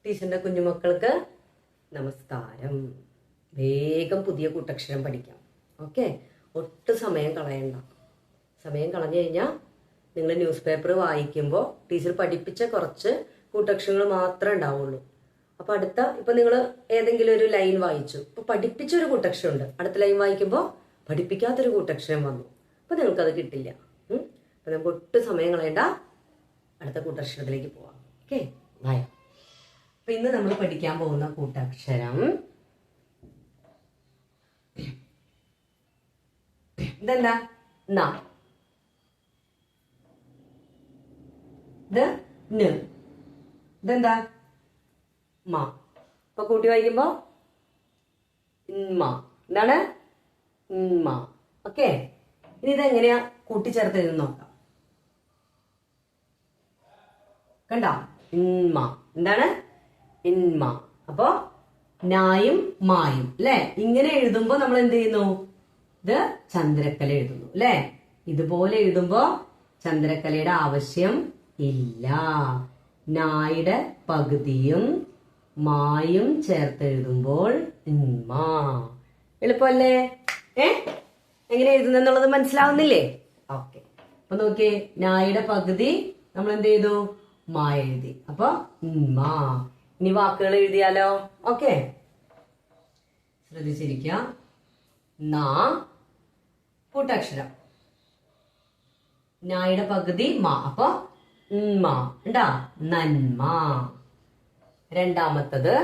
ടീച്ചറിന്റെ കുഞ്ഞുമക്കൾക്ക് നമസ്കാരം. വേഗം പുതിയ കൂട്ടക്ഷരം പഠിക്കാം. ഓക്കെ, ഒട്ടും സമയം കളയണ്ട. സമയം കളഞ്ഞു കഴിഞ്ഞാൽ നിങ്ങൾ ന്യൂസ് പേപ്പർ വായിക്കുമ്പോൾ ടീച്ചർ പഠിപ്പിച്ച കുറച്ച് കൂട്ടക്ഷരങ്ങൾ മാത്രമേ ഉണ്ടാവുള്ളൂ. അപ്പൊ ഇപ്പൊ നിങ്ങൾ ഏതെങ്കിലും ഒരു ലൈൻ വായിച്ചു, ഇപ്പൊ പഠിപ്പിച്ചൊരു കൂട്ടക്ഷരം ഉണ്ട്, അടുത്ത ലൈൻ വായിക്കുമ്പോൾ പഠിപ്പിക്കാത്തൊരു കൂട്ടക്ഷരം വന്നു, അപ്പൊ നിങ്ങൾക്കത് കിട്ടില്ല. അപ്പൊ നമുക്ക് ഒട്ടും സമയം കളയണ്ട, അടുത്ത കൂട്ടക്ഷരത്തിലേക്ക് പോവാം. Okay, bye. അപ്പൊ ഇന്ന് നമ്മൾ പഠിക്കാൻ പോകുന്ന കൂട്ടക്ഷരം ഇതെന്താ? ന. ഇതെന്താ? മ. ഇപ്പൊ കൂട്ടി വായിക്കുമ്പോ മ. എന്താണ്? മ. ഓക്കെ, ഇനി ഇതെങ്ങനെയാ കൂട്ടിച്ചേർത്ത് എഴുതി നോക്കാം. കണ്ട? ഇൻമ. എന്താണ്? ഇൻമ. അപ്പൊ നായും മായും അല്ലെ? ഇങ്ങനെ എഴുതുമ്പോ നമ്മൾ എന്ത് ചെയ്യുന്നു? ഇത് ചന്ദ്രക്കല എഴുതുന്നു അല്ലെ? ഇതുപോലെ എഴുതുമ്പോ ചന്ദ്രക്കലയുടെ ആവശ്യം ഇല്ല. നായുടെ പകുതിയും മായും ചേർത്ത് എഴുതുമ്പോൾ ഇൻമ. എളുപ്പമല്ലേ? എങ്ങനെ എഴുതുന്നെന്നുള്ളത് മനസ്സിലാവുന്നില്ലേ? ഓക്കെ, അപ്പൊ നോക്കിയേ, നായുടെ പകുതി നമ്മൾ എന്ത് ചെയ്തു? മാ എഴുതി. അപ്പൊ ഇൻമ. ഇനി വാക്കുകൾ എഴുതിയാലോ? ഓക്കെ, ശ്രദ്ധിച്ചിരിക്കാം. ന കൂട്ടക്ഷരം, നായുടെ പകുതി മാ, അപ്പൊ ഉമ്മ. ഉണ്ടാ? നന്മ. രണ്ടാമത്തത്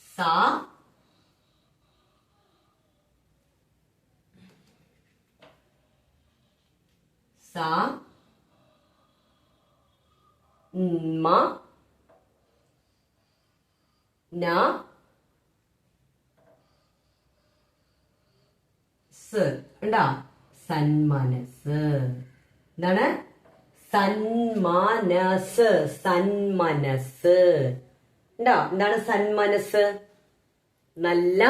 സ. സ മ ന സ്. ഉണ്ടാ? സന്മനസ്. എന്താണ്? സന്മനസ്. സന്മനസ്. ഉണ്ടാ? എന്താണ് സന്മനസ്? നല്ല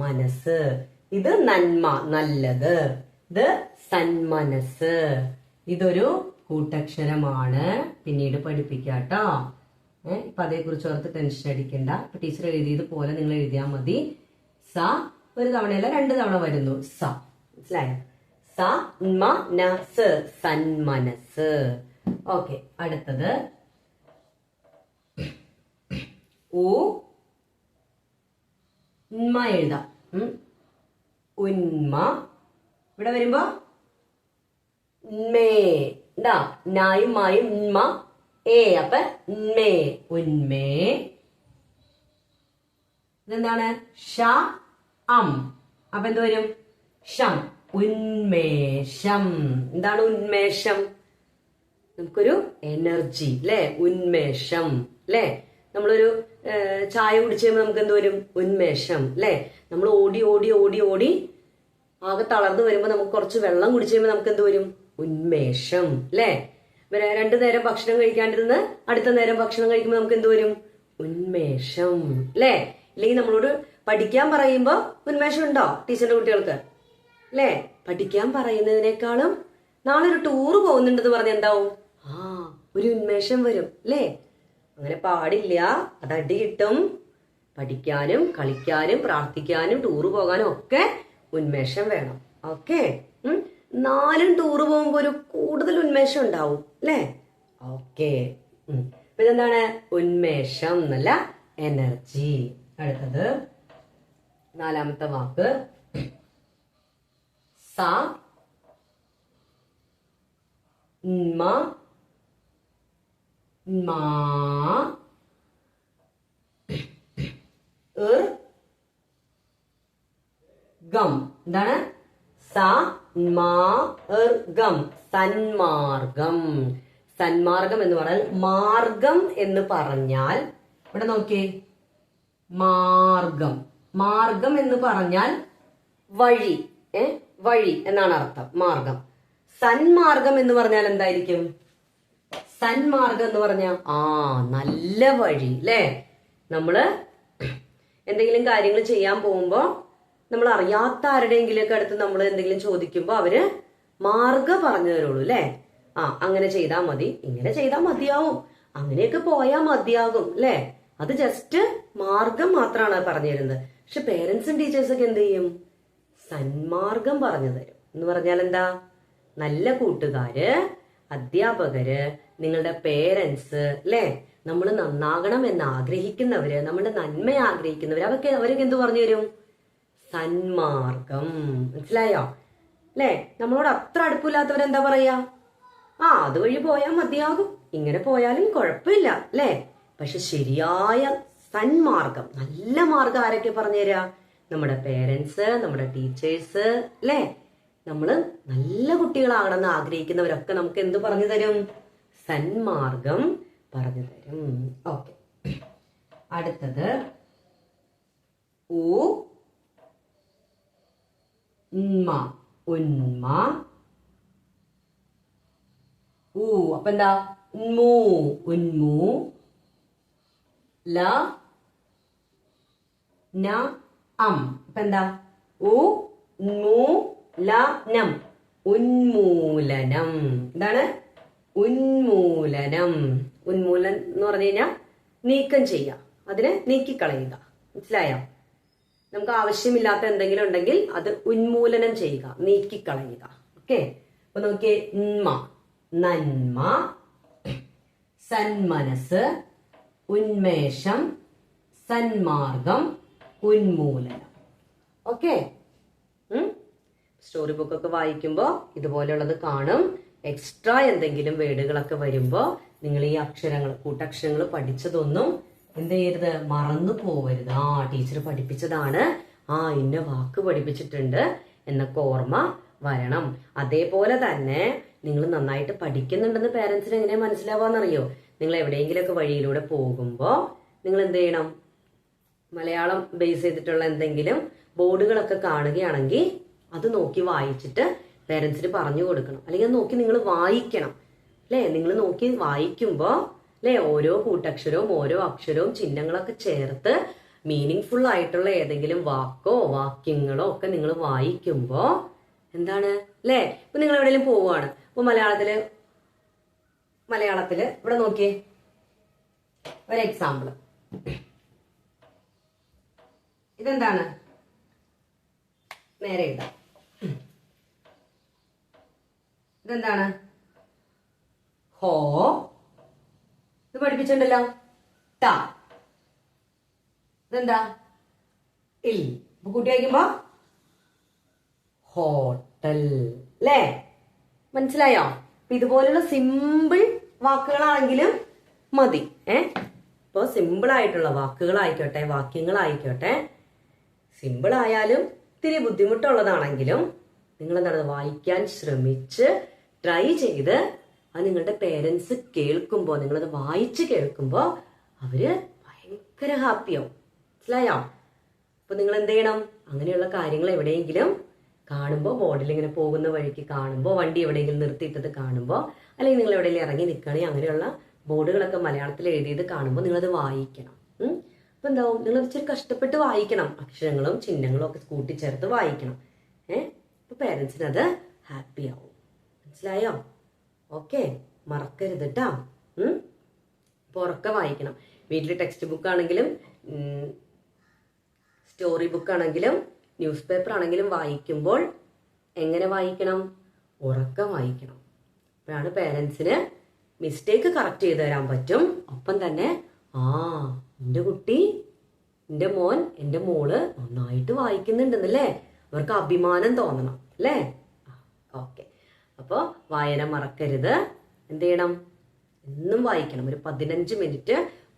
മനസ്സ്. ഇത് നന്മ, നല്ലത്. ഇത് സന്മനസ്. ഇതൊരു കൂട്ടക്ഷരമാണ്, പിന്നീട് പഠിപ്പിക്കാട്ടോ. ഇപ്പൊ അതേക്കുറിച്ച് ഓർത്ത് ടെൻഷൻ അടിക്കണ്ട. ഇപ്പൊ ടീച്ചർ എഴുതിയത് പോലെ നിങ്ങൾ എഴുതിയാൽ മതി. സ ഒരു തവണയല്ല, 2 തവണ വരുന്നു. സ. മനസ്സിലായോ? സ മ ന സ്. സന്മനസ്. ഓക്കെ, അടുത്തത് ഉ. ഉന്മ എഴുതാം. ഉന്മ. ഇവിടെ വരുമ്പോ ഉന്മേ. എന്താ? നായും മായും ഉന്മ ഏ. അപ്പൊ ഉന്മേ. ഉന്മേ. ഇതെന്താണ്? ഷ അം. അപ്പൊ എന്ത് വരും? ഷം. ഉന്മേഷം. എന്താണ് ഉന്മേഷം? നമുക്കൊരു എനർജി അല്ലെ? ഉന്മേഷം അല്ലെ? നമ്മളൊരു ചായ കുടിച്ചു കഴിയുമ്പോൾ നമുക്ക് എന്ത് വരും? ഉന്മേഷം അല്ലെ? നമ്മൾ ഓടി ഓടി ഓടി ഓടി ആകെ തളർന്നു വരുമ്പോ നമുക്ക് കുറച്ച് വെള്ളം കുടിച്ചു കഴിയുമ്പോൾ നമുക്ക് എന്ത് വരും? ഉന്മേഷം അല്ലെ? 2 നേരം ഭക്ഷണം കഴിക്കാണ്ടിരുന്ന് അടുത്ത നേരം ഭക്ഷണം കഴിക്കുമ്പോൾ നമുക്ക് എന്ത് വരും? ഉന്മേഷം അല്ലെ? ഇല്ലെങ്കിൽ നമ്മളോട് പഠിക്കാൻ പറയുമ്പോ ഉന്മേഷം ഉണ്ടോ ടീച്ചറിന്റെ കുട്ടികൾക്ക്? അല്ലെ? പഠിക്കാൻ പറയുന്നതിനേക്കാളും നാളെ ഒരു ടൂറ് പോകുന്നുണ്ടെന്ന് പറഞ്ഞ എന്താവും? ഒരു ഉന്മേഷം വരും അല്ലെ? അങ്ങനെ പാടില്ല, അത് അടി കിട്ടും. പഠിക്കാനും കളിക്കാനും പ്രാർത്ഥിക്കാനും ടൂറ് പോകാനും ഒക്കെ ഉന്മേഷം വേണം. ഓക്കെ, 4 ടൂറ് പോകുമ്പോ ഒരു കൂടുതൽ ഉന്മേഷം ഉണ്ടാവും അല്ലെ? ഓക്കെ, അപ്പൊ ഇതെന്താണ്? ഉന്മേഷം, നല്ല എനർജി. അടുത്തത് 4ാമത്തെ വാക്ക് സ മ മാ ഗം. എന്താണ്? സ മാ ഗം. സന്മാർഗം. സന്മാർഗം എന്ന് പറഞ്ഞാൽ മാർഗം എന്ന് പറഞ്ഞാൽ, ഇവിടെ നോക്കിയേ, മാർഗം. മാർഗം എന്ന് പറഞ്ഞാൽ വഴി, വഴി എന്നാണ് അർത്ഥം. മാർഗം. സന്മാർഗം എന്ന് പറഞ്ഞാൽ എന്തായിരിക്കും? സന്മാർഗം എന്ന് പറഞ്ഞാൽ നല്ല വഴി അല്ലെ? നമ്മള് എന്തെങ്കിലും കാര്യങ്ങൾ ചെയ്യാൻ പോകുമ്പോ നമ്മൾ അറിയാത്ത ആരുടെയെങ്കിലൊക്കെ അടുത്ത് നമ്മൾ എന്തെങ്കിലും ചോദിക്കുമ്പോ അവര് മാർഗം പറഞ്ഞു തരുള്ളൂ അല്ലെ? അങ്ങനെ ചെയ്താൽ മതി, ഇങ്ങനെ ചെയ്താൽ മതിയാവും, അങ്ങനെയൊക്കെ പോയാൽ മതിയാകും അല്ലെ. അത് ജസ്റ്റ് മാർഗം മാത്രമാണ് പറഞ്ഞു തരുന്നത്. പക്ഷെ പേരൻസും ടീച്ചേഴ്സൊക്കെ എന്ത് ചെയ്യും? സന്മാർഗം പറഞ്ഞു തരും. എന്ന് പറഞ്ഞാൽ എന്താ? നല്ല കൂട്ടുകാര്, അധ്യാപകര്, നിങ്ങളുടെ പേരൻസ് അല്ലെ, നമ്മൾ നന്നാകണം എന്ന് ആഗ്രഹിക്കുന്നവര്, നമ്മുടെ നന്മ ആഗ്രഹിക്കുന്നവര്, അവരൊക്കെ എന്ത് പറഞ്ഞു തരും? സന്മാർഗം. മനസ്സിലായോ അല്ലെ? നമ്മളോട് അത്ര അടുപ്പില്ലാത്തവരെന്താ പറയാ? അതുവഴി പോയാൽ മതിയാകും, ഇങ്ങനെ പോയാലും കുഴപ്പമില്ല അല്ലെ. പക്ഷെ ശരിയായ സന്മാർഗം, നല്ല മാർഗം ആരൊക്കെ പറഞ്ഞു തരാ? നമ്മുടെ പേരൻസ്, നമ്മുടെ ടീച്ചേഴ്സ് അല്ലെ. നമ്മള് നല്ല കുട്ടികളാകണമെന്ന് ആഗ്രഹിക്കുന്നവരൊക്കെ നമുക്ക് എന്ത് പറഞ്ഞു തരും? സന്മാർഗം പറഞ്ഞു തരും. ഓക്കെ, അടുത്തത് ഉന്മ. ഉന്മ. അപ്പൊ എന്താ? ഉന്മു. ഉന്മു. ല ന അം. അപ്പൊ എന്താ? ഉന്മൂലനം. ഉന്മൂലനം. എന്താണ്? ഉന്മൂലനം. ഉന്മൂലനം എന്ന് പറഞ്ഞു കഴിഞ്ഞാൽ നീക്കം ചെയ്യുക, അതിനെ നീക്കിക്കളയുക. മനസ്സിലായോ? നമുക്ക് ആവശ്യമില്ലാത്ത എന്തെങ്കിലും ഉണ്ടെങ്കിൽ അത് ഉന്മൂലനം ചെയ്യുക, നീക്കിക്കളയുക. ഓക്കെ, അപ്പൊ നോക്കിയേ. ഉന്മ നന്മ, സന്മനസ്, ഉന്മേഷം, സന്മാർഗം, ഉന്മൂലനം. ഓക്കെ, സ്റ്റോറി ബുക്കൊക്കെ വായിക്കുമ്പോ ഇതുപോലെയുള്ളത് കാണും. എക്സ്ട്രാ എന്തെങ്കിലും വേർഡുകളൊക്കെ വരുമ്പോ നിങ്ങൾ ഈ അക്ഷരങ്ങൾ, കൂട്ടക്ഷരങ്ങൾ പഠിച്ചതൊന്നും എന്ത് ചെയ്യരുത്? മറന്നു പോവരുത്. ടീച്ചർ പഠിപ്പിച്ചതാണ്, ഇന്ന വാക്ക് പഠിപ്പിച്ചിട്ടുണ്ട് എന്നൊക്കെ ഓർമ്മ വരണം. അതേപോലെ തന്നെ നിങ്ങൾ നന്നായിട്ട് പഠിക്കുന്നുണ്ടെന്ന് പേരൻസിന് എങ്ങനെയാ മനസ്സിലാവാന്നറിയോ? നിങ്ങൾ എവിടെയെങ്കിലുമൊക്കെ വഴിയിലൂടെ പോകുമ്പോ നിങ്ങൾ എന്ത് ചെയ്യണം? മലയാളം ബേസ് ചെയ്തിട്ടുള്ള എന്തെങ്കിലും ബോർഡുകളൊക്കെ കാണുകയാണെങ്കിൽ അത് നോക്കി വായിച്ചിട്ട് പേരൻസിന് പറഞ്ഞു കൊടുക്കണം. അല്ലെങ്കിൽ അത് നോക്കി നിങ്ങൾ വായിക്കണം അല്ലെ. നിങ്ങൾ നോക്കി വായിക്കുമ്പോ അല്ലെ, ഓരോ കൂട്ടക്ഷരവും ഓരോ അക്ഷരവും ചിഹ്നങ്ങളൊക്കെ ചേർത്ത് മീനിങ് ഫുൾ ആയിട്ടുള്ള ഏതെങ്കിലും വാക്കോ വാക്യങ്ങളോ ഒക്കെ നിങ്ങൾ വായിക്കുമ്പോ എന്താണ് അല്ലെ. ഇപ്പൊ നിങ്ങൾ എവിടെയെങ്കിലും പോവുകയാണ്, ഇപ്പൊ മലയാളത്തില് ഇവിടെ നോക്കിയേ, ഒരു എക്സാമ്പിൾ. ഇതെന്താണ്? നേരെ ഇടാം. ഇതെന്താണ്? ഹോ. ഇത് പഠിപ്പിച്ചിട്ടുണ്ടല്ലോ. ട. ഇതെന്താ? ഇൽ. അപ്പൊ കൂട്ടി വായിക്കുമ്പോ ഹോട്ടൽ അല്ലേ. മനസ്സിലായോ? അപ്പൊ ഇതുപോലുള്ള സിമ്പിൾ വാക്കുകളാണെങ്കിലും മതി. ഇപ്പൊ സിമ്പിൾ ആയിട്ടുള്ള വാക്കുകളായിക്കോട്ടെ, വാക്യങ്ങളായിക്കോട്ടെ, സിമ്പിൾ ആയാലും ഇത്തിരി ബുദ്ധിമുട്ടുള്ളതാണെങ്കിലും നിങ്ങൾ എന്താണ് വായിക്കാൻ ശ്രമിച്ച് ട്രൈ ചെയ്ത് അത് നിങ്ങളുടെ പേരൻസ് കേൾക്കുമ്പോൾ, നിങ്ങളത് വായിച്ച് കേൾക്കുമ്പോൾ അവര് ഭയങ്കര ഹാപ്പിയാവും. മനസ്സിലായോ? അപ്പൊ നിങ്ങൾ എന്ത് ചെയ്യണം? അങ്ങനെയുള്ള കാര്യങ്ങൾ എവിടെയെങ്കിലും കാണുമ്പോൾ, ബോർഡിൽ ഇങ്ങനെ പോകുന്ന വഴിക്ക് കാണുമ്പോൾ, വണ്ടി എവിടെയെങ്കിലും നിർത്തിയിട്ടത് കാണുമ്പോൾ, അല്ലെങ്കിൽ നിങ്ങൾ എവിടെയെങ്കിലും ഇറങ്ങി നിൽക്കുകയാണെങ്കിൽ അങ്ങനെയുള്ള ബോർഡുകളൊക്കെ മലയാളത്തിൽ എഴുതിയത് കാണുമ്പോൾ നിങ്ങളത് വായിക്കണം. അപ്പൊ എന്താവും? നിങ്ങൾ ഇച്ചിരി കഷ്ടപ്പെട്ട് വായിക്കണം, അക്ഷരങ്ങളും ചിഹ്നങ്ങളും ഒക്കെ കൂട്ടിച്ചേർത്ത് വായിക്കണം. അപ്പൊ പേരൻസിന് അത് ഹാപ്പി ആവും. മനസ്സിലായോ? ഓക്കെ, മറക്കരുത് കേട്ടാ. അപ്പൊ ഉറക്കെ വായിക്കണം. വീട്ടിൽ ടെക്സ്റ്റ് ബുക്ക് ആണെങ്കിലും സ്റ്റോറി ബുക്ക് ആണെങ്കിലും ന്യൂസ് പേപ്പർ ആണെങ്കിലും വായിക്കുമ്പോൾ എങ്ങനെ വായിക്കണം? ഉറക്കെ വായിക്കണം. അപ്പോഴാണ് പേരൻസിന് മിസ്റ്റേക്ക് കറക്റ്റ് ചെയ്ത് തരാൻ പറ്റും. ഒപ്പം തന്നെ എൻ്റെ കുട്ടി, എൻ്റെ മോൻ, എൻ്റെ മോള് നന്നായിട്ട് വായിക്കുന്നുണ്ടെന്നല്ലേ അവർക്ക് അഭിമാനം തോന്നണം അല്ലേ. ഓക്കെ, അപ്പോൾ വായന മറക്കരുത്. എന്ത് ചെയ്യണം? എന്നും വായിക്കണം. ഒരു 15 മിനിറ്റ്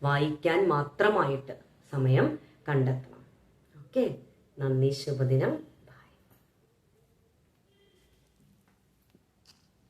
വായിക്കാൻ മാത്രമായിട്ട് സമയം കണ്ടെത്തണം. ഓക്കെ, നന്ദി, ശുഭദിനം.